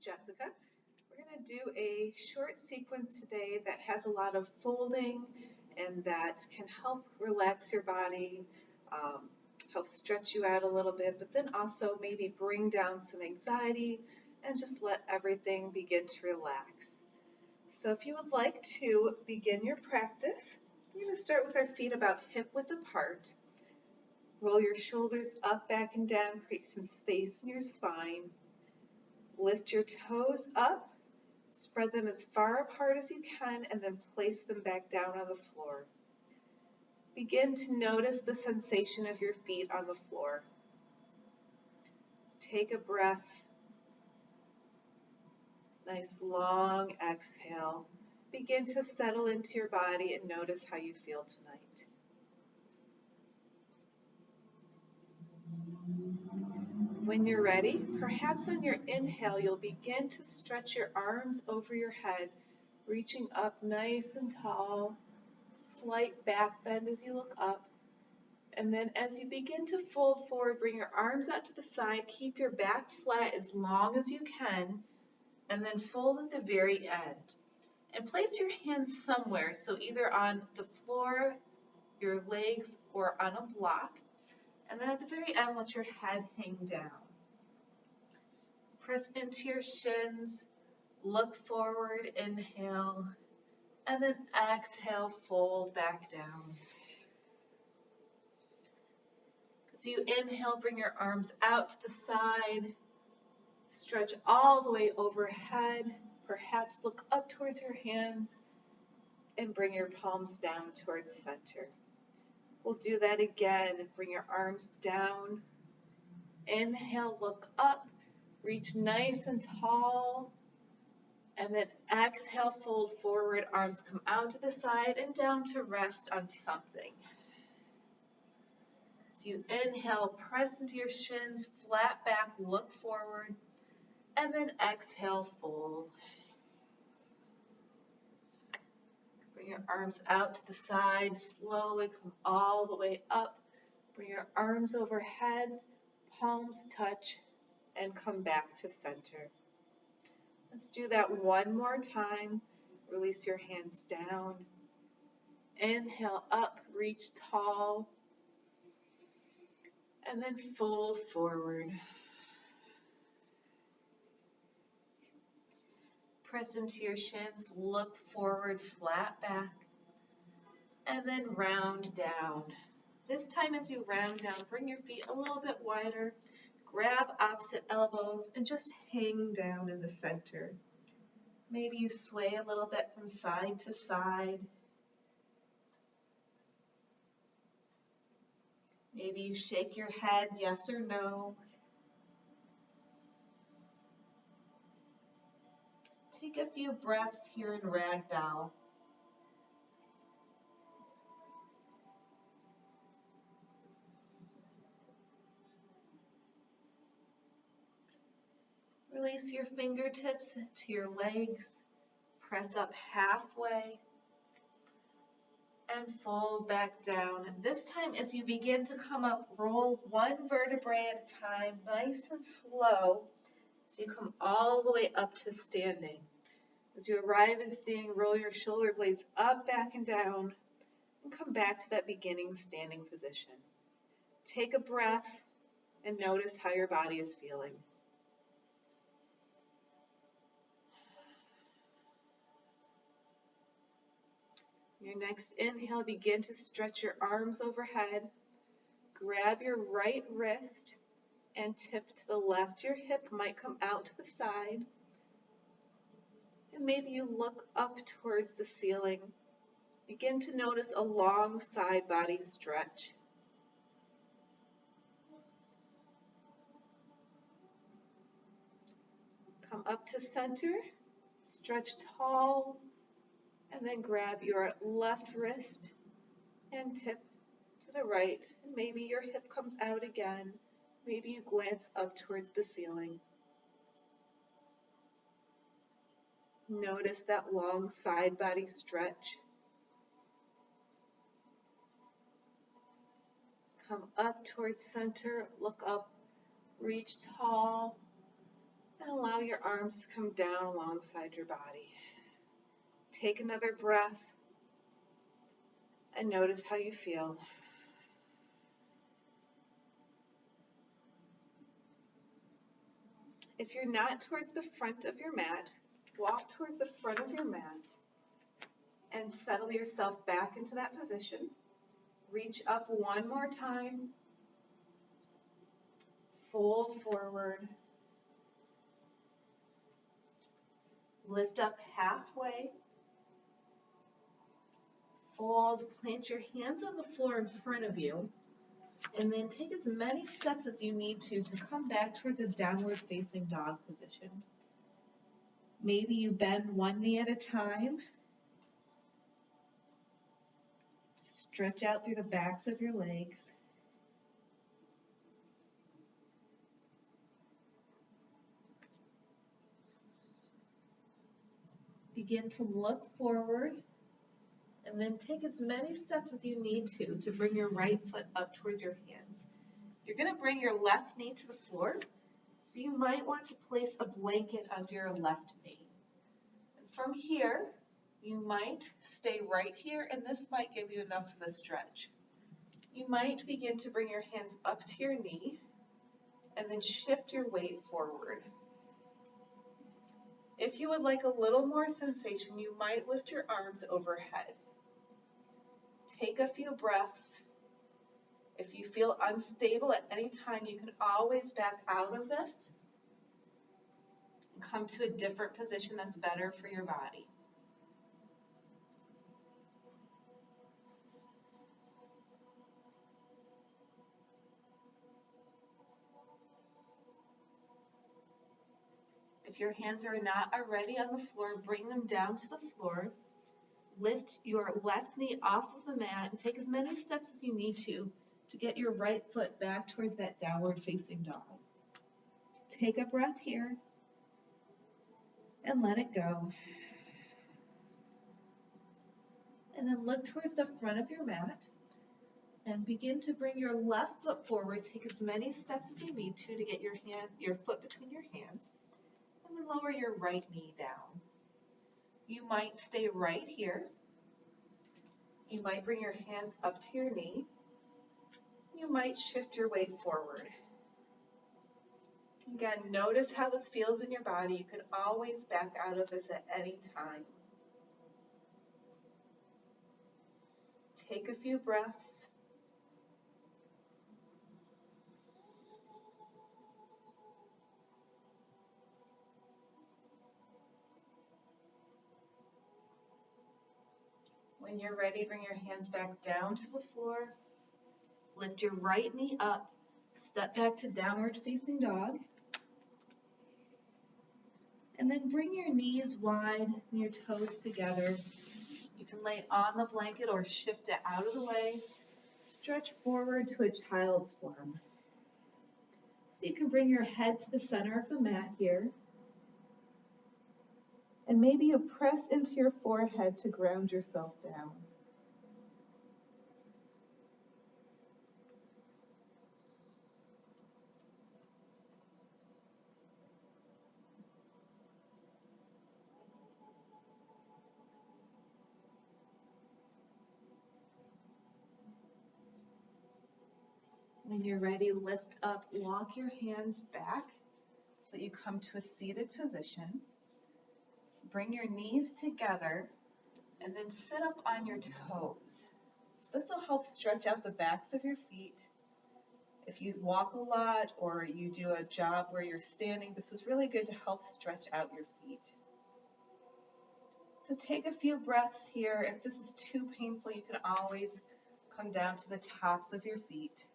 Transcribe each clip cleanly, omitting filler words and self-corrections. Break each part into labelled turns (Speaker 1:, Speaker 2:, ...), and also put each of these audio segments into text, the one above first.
Speaker 1: Jessica. We're going to do a short sequence today that has a lot of folding and that can help relax your body, help stretch you out a little bit, but then also maybe bring down some anxiety and just let everything begin to relax. So if you would like to begin your practice, we're going to start with our feet about hip width apart. Roll your shoulders up, back, and down. Create some space in your spine. Lift your toes up. Spread them as far apart as you can, and then place them back down on the floor. Begin to notice the sensation of your feet on the floor. Take a breath. Nice long exhale. Begin to settle into your body and notice how you feel tonight. When you're ready, perhaps on your inhale, you'll begin to stretch your arms over your head, reaching up nice and tall, slight back bend as you look up. And then as you begin to fold forward, bring your arms out to the side, keep your back flat as long as you can, and then fold at the very end. And place your hands somewhere, so either on the floor, your legs, or on a block. And then at the very end, let your head hang down. Press into your shins, look forward, inhale, and then exhale, fold back down. As you inhale, bring your arms out to the side, stretch all the way overhead, perhaps look up towards your hands, and bring your palms down towards center. We'll do that again. Bring your arms down. Inhale, look up, reach nice and tall, and then exhale, fold forward, arms come out to the side and down to rest on something. As you inhale, press into your shins, flat back, look forward, and then exhale, fold. Bring your arms out to the side, slowly come all the way up. Bring your arms overhead, palms touch, and come back to center. Let's do that one more time. Release your hands down. Inhale up, reach tall, and then fold forward. Press into your shins, look forward, flat back, and then round down. This time as you round down, bring your feet a little bit wider, grab opposite elbows, and just hang down in the center. Maybe you sway a little bit from side to side. Maybe you shake your head, yes or no. Take a few breaths here in Ragdoll. Release your fingertips to your legs. Press up halfway and fold back down. This time as you begin to come up, roll one vertebrae at a time, nice and slow, so you come all the way up to standing. As you arrive in standing, roll your shoulder blades up, back, and down, and come back to that beginning standing position. Take a breath and notice how your body is feeling. Your next inhale, begin to stretch your arms overhead. Grab your right wrist and tip to the left. Your hip might come out to the side. And maybe you look up towards the ceiling. Begin to notice a long side body stretch. Come up to center, stretch tall, and then grab your left wrist and tip to the right. And maybe your hip comes out again. Maybe you glance up towards the ceiling. Notice that long side body stretch. Come up towards center, look up, reach tall, And allow your arms to come down alongside your body. Take another breath and notice how you feel. If you're not towards the front of your mat, walk towards the front of your mat and settle yourself back into that position. Reach up one more time. Fold forward. Lift up halfway. Fold, plant your hands on the floor in front of you, and then take as many steps as you need to come back towards a downward facing dog position. Maybe you bend one knee at a time. Stretch out through the backs of your legs. Begin to look forward, and then take as many steps as you need to bring your right foot up towards your hands. You're going to bring your left knee to the floor, so you might want to place a blanket under your left knee. And from here, you might stay right here, and this might give you enough of a stretch. You might begin to bring your hands up to your knee, and then shift your weight forward. If you would like a little more sensation, you might lift your arms overhead. Take a few breaths. If you feel unstable at any time, you can always back out of this and come to a different position that's better for your body. If your hands are not already on the floor, bring them down to the floor. Lift your left knee off of the mat and take as many steps as you need to get your right foot back towards that downward facing dog. Take a breath here and let it go. And then look towards the front of your mat and begin to bring your left foot forward. Take as many steps as you need to get your foot between your hands, and then lower your right knee down. You might stay right here. You might bring your hands up to your knee. You might shift your weight forward. Again, notice how this feels in your body. You can always back out of this at any time. Take a few breaths. When you're ready, bring your hands back down to the floor. Lift your right knee up. Step back to downward facing dog. And then bring your knees wide and your toes together. You can lay on the blanket or shift it out of the way. Stretch forward to a child's form. So you can bring your head to the center of the mat here. And maybe you press into your forehead to ground yourself down. When you're ready, lift up, walk your hands back so that you come to a seated position. Bring your knees together and then sit up on your toes. So this will help stretch out the backs of your feet. If you walk a lot or you do a job where you're standing, this is really good to help stretch out your feet. So take a few breaths here. If this is too painful, you can always come down to the tops of your feet.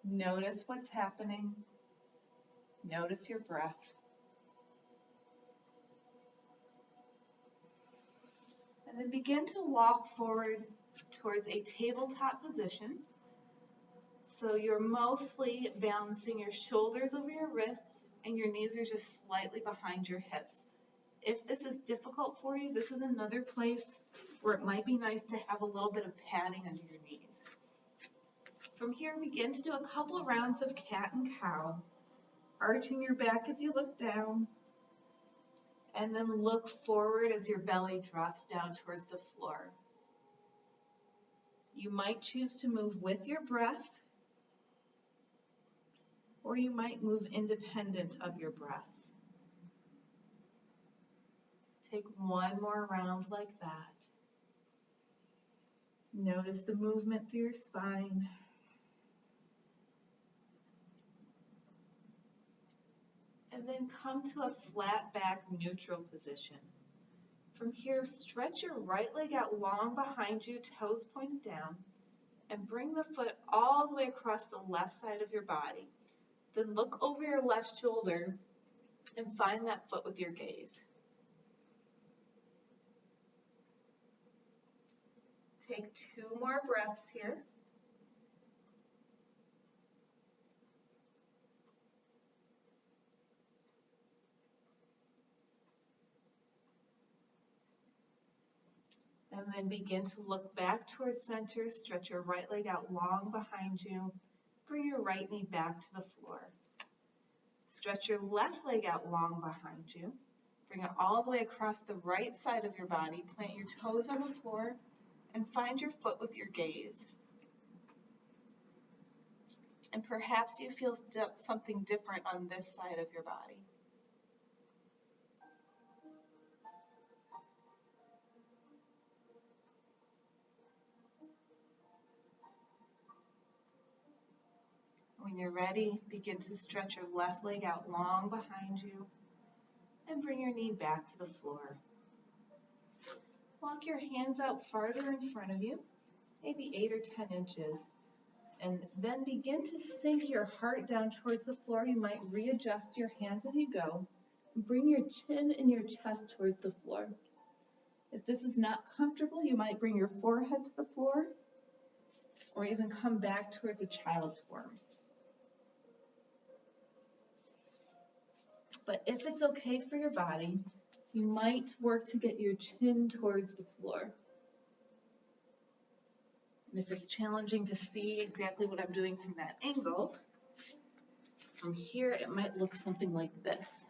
Speaker 1: Notice what's happening. Notice your breath. And then begin to walk forward towards a tabletop position. So you're mostly balancing your shoulders over your wrists and your knees are just slightly behind your hips. If this is difficult for you, this is another place where it might be nice to have a little bit of padding under your knees. From here, begin to do a couple of rounds of cat and cow, arching your back as you look down, and then look forward as your belly drops down towards the floor. You might choose to move with your breath, or you might move independent of your breath. Take one more round like that. Notice the movement through your spine. And then come to a flat back neutral position. From here, stretch your right leg out long behind you, toes pointed down, and bring the foot all the way across the left side of your body. Then look over your left shoulder and find that foot with your gaze. Take 2 more breaths here. And then begin to look back towards center. Stretch your right leg out long behind you. Bring your right knee back to the floor. Stretch your left leg out long behind you. Bring it all the way across the right side of your body. Plant your toes on the floor and find your foot with your gaze. And perhaps you feel something different on this side of your body. When you're ready, begin to stretch your left leg out long behind you and bring your knee back to the floor. Walk your hands out farther in front of you, maybe 8 or 10 inches, and then begin to sink your heart down towards the floor. You might readjust your hands as you go. Bring your chin and your chest towards the floor. If this is not comfortable, you might bring your forehead to the floor or even come back towards a child's form. But if it's okay for your body, you might work to get your chin towards the floor. And if it's challenging to see exactly what I'm doing from that angle, from here it might look something like this.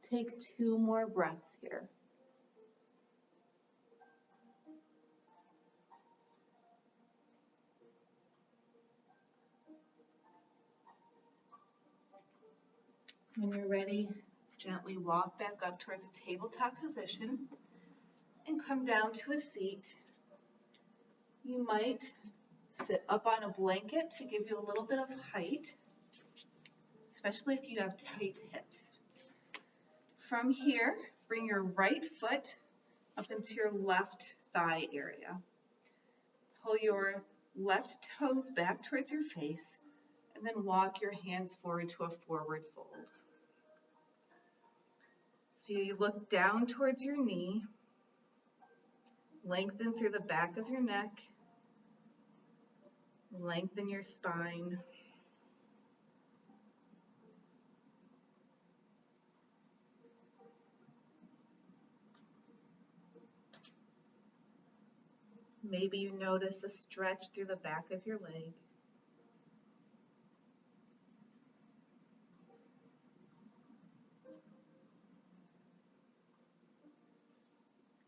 Speaker 1: Take 2 more breaths here. When you're ready, gently walk back up towards a tabletop position and come down to a seat. You might sit up on a blanket to give you a little bit of height, especially if you have tight hips. From here, bring your right foot up into your left thigh area. Pull your left toes back towards your face, and then walk your hands forward to a forward fold. So you look down towards your knee, lengthen through the back of your neck, lengthen your spine. Maybe you notice a stretch through the back of your leg.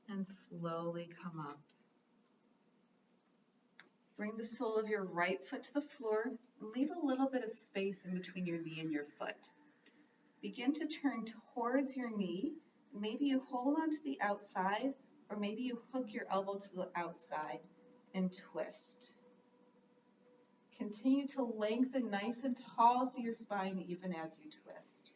Speaker 1: And slowly come up. Bring the sole of your right foot to the floor and leave a little bit of space in between your knee and your foot. Begin to turn towards your knee. Maybe you hold on to the outside, or maybe you hook your elbow to the outside and twist. Continue to lengthen nice and tall through your spine even as you twist.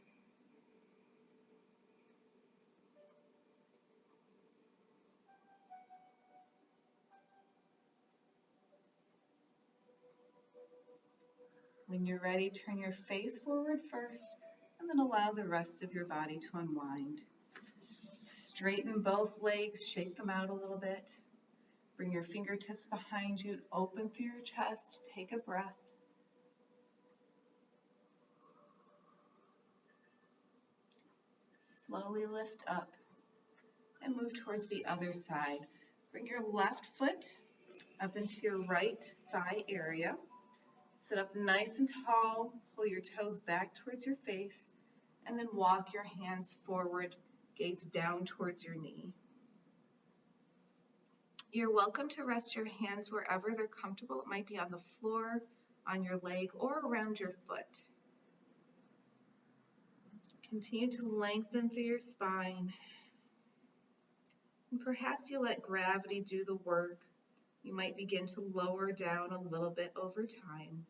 Speaker 1: When you're ready, turn your face forward first, and then allow the rest of your body to unwind. Straighten both legs, shake them out a little bit. Bring your fingertips behind you, open through your chest, take a breath. Slowly lift up and move towards the other side. Bring your left foot up into your right thigh area. Sit up nice and tall, pull your toes back towards your face, and then walk your hands forward, gaze down towards your knee. You're welcome to rest your hands wherever they're comfortable. It might be on the floor, on your leg, or around your foot. Continue to lengthen through your spine. And perhaps you let gravity do the work. You might begin to lower down a little bit over time.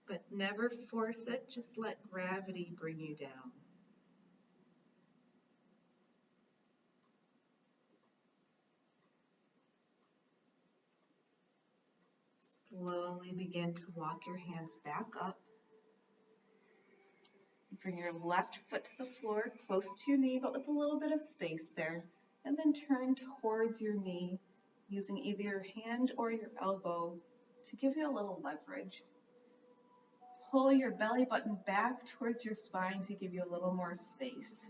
Speaker 1: But never force it, just let gravity bring you down. Slowly begin to walk your hands back up. Bring your left foot to the floor, close to your knee, but with a little bit of space there. And then turn towards your knee, using either your hand or your elbow to give you a little leverage. Pull your belly button back towards your spine to give you a little more space.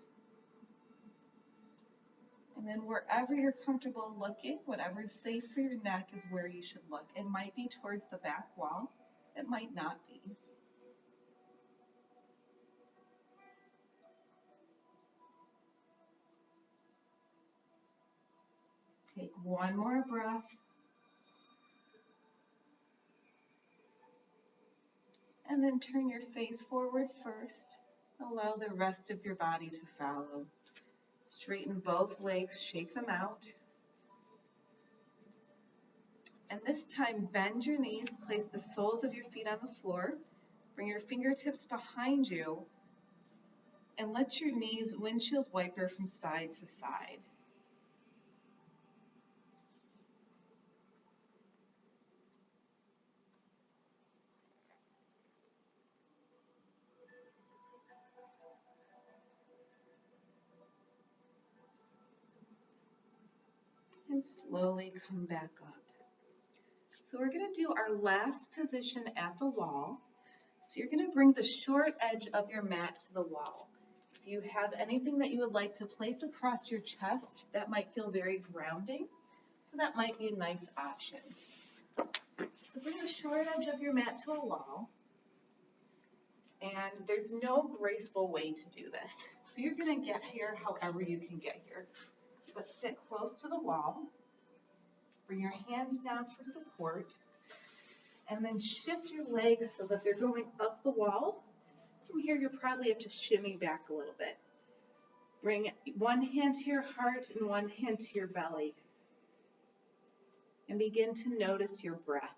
Speaker 1: And then wherever you're comfortable looking, whatever's safe for your neck is where you should look. It might be towards the back wall. It might not be. Take one more breath. And then turn your face forward first. Allow the rest of your body to follow. Straighten both legs, shake them out. And this time, bend your knees, place the soles of your feet on the floor. Bring your fingertips behind you and let your knees windshield wiper from side to side. And slowly come back up. So we're going to do our last position at the wall. So you're going to bring the short edge of your mat to the wall. If you have anything that you would like to place across your chest, that might feel very grounding. So that might be a nice option. So bring the short edge of your mat to a wall. And there's no graceful way to do this. So you're going to get here however you can get here. But sit close to the wall. Bring your hands down for support. And then shift your legs so that they're going up the wall. From here, you'll probably have to shimmy back a little bit. Bring one hand to your heart and one hand to your belly. And begin to notice your breath.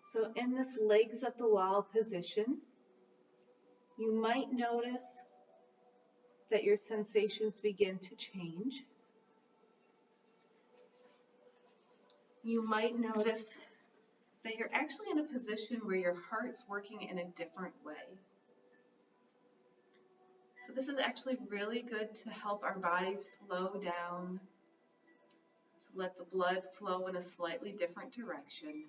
Speaker 1: So in this legs up the wall position, you might notice that your sensations begin to change. You might notice that you're actually in a position where your heart's working in a different way. So this is actually really good to help our bodies slow down, to let the blood flow in a slightly different direction.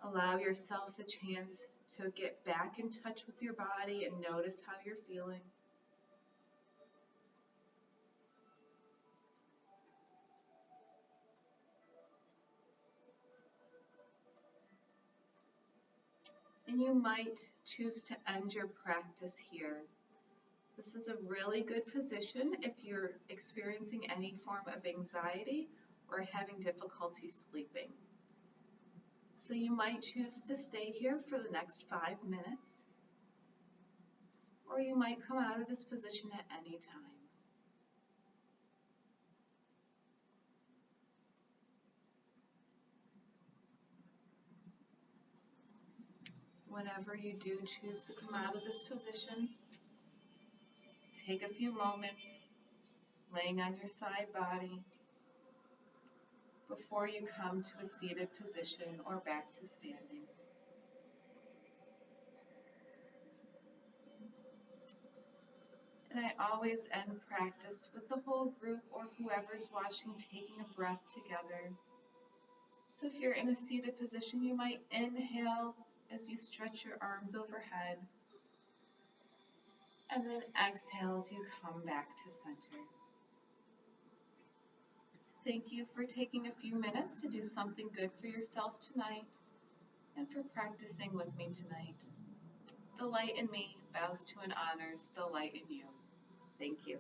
Speaker 1: Allow yourself the chance to get back in touch with your body and notice how you're feeling. And you might choose to end your practice here. This is a really good position if you're experiencing any form of anxiety or having difficulty sleeping. So you might choose to stay here for the next 5 minutes, or you might come out of this position at any time. Whenever you do choose to come out of this position, take a few moments laying on your side body before you come to a seated position or back to standing. And I always end practice with the whole group or whoever's watching taking a breath together. So if you're in a seated position, you might inhale as you stretch your arms overhead, and then exhale as you come back to center. Thank you for taking a few minutes to do something good for yourself tonight and for practicing with me tonight. The light in me bows to and honors the light in you. Thank you.